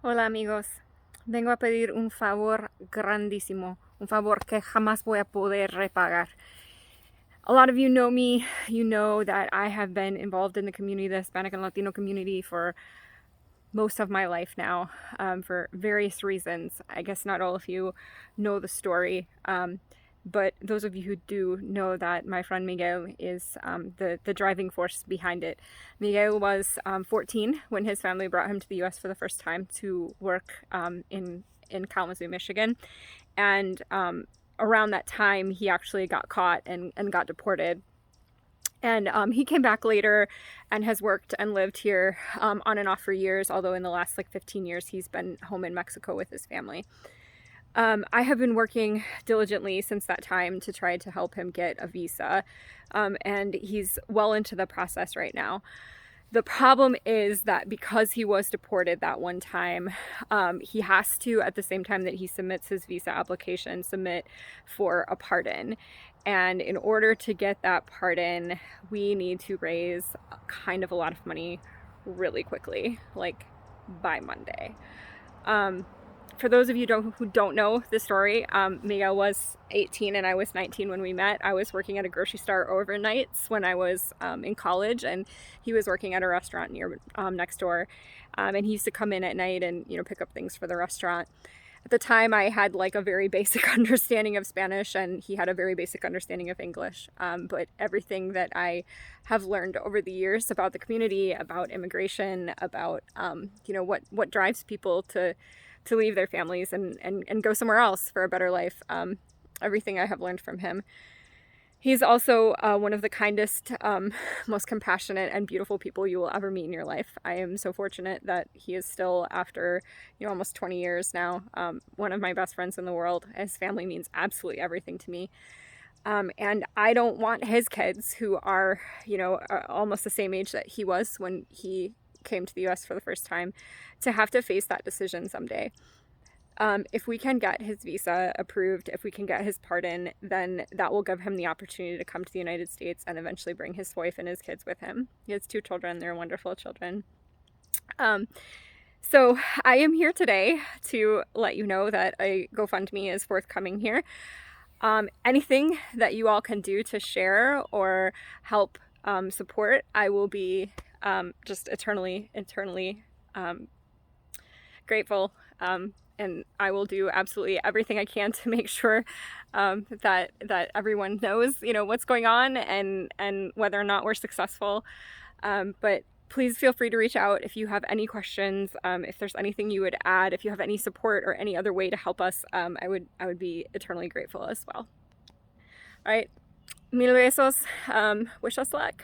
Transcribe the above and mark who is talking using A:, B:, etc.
A: Hola amigos, vengo a pedir un favor grandísimo, un favor que jamás voy a poder repagar. A lot of you know me, you know that I have been involved in the community, the Hispanic and Latino community, for most of my life now, for various reasons. I guess not all of you know the story, but those of you who do know that my friend Miguel is the driving force behind it. Miguel was 14 when his family brought him to the U.S. for the first time to work in Kalamazoo, Michigan, and around that time he actually got caught and got deported. And he came back later and has worked and lived here on and off for years, although in the last 15 years he's been home in Mexico with his family. I have been working diligently since that time to try to help him get a visa, and he's well into the process right now. The problem is that because he was deported that one time, he has to, at the same time that he submits his visa application, submit for a pardon. And in order to get that pardon, we need to raise kind of a lot of money really quickly, like by Monday. For those of you who don't know the story, Miguel was 18 and I was 19 when we met. I was working at a grocery store overnights when I was in college, and he was working at a restaurant near next door. And he used to come in at night and pick up things for the restaurant. At the time, I had like a very basic understanding of Spanish, and he had a very basic understanding of English. But everything that I have learned over the years about the community, about immigration, about what drives people to leave their families and go somewhere else for a better life, everything I have learned from him. He's also one of the kindest, most compassionate and beautiful people you will ever meet in your life. I am so fortunate that he is still, after almost 20 years now, one of my best friends in the world. His family means absolutely everything to me. And I don't want his kids, who are, almost the same age that he was when he came to the US for the first time, to have to face that decision someday. If we can get his visa approved, if we can get his pardon, then that will give him the opportunity to come to the United States and eventually bring his wife and his kids with him. He has 2 children. They're wonderful children. So I am here today to let you know that a GoFundMe is forthcoming here. Anything that you all can do to share or help support, I will be just eternally grateful. And I will do absolutely everything I can to make sure that everyone knows, what's going on and whether or not we're successful. But please feel free to reach out if you have any questions, if there's anything you would add, if you have any support or any other way to help us. I would be eternally grateful as well. All right, mil besos. Wish us luck.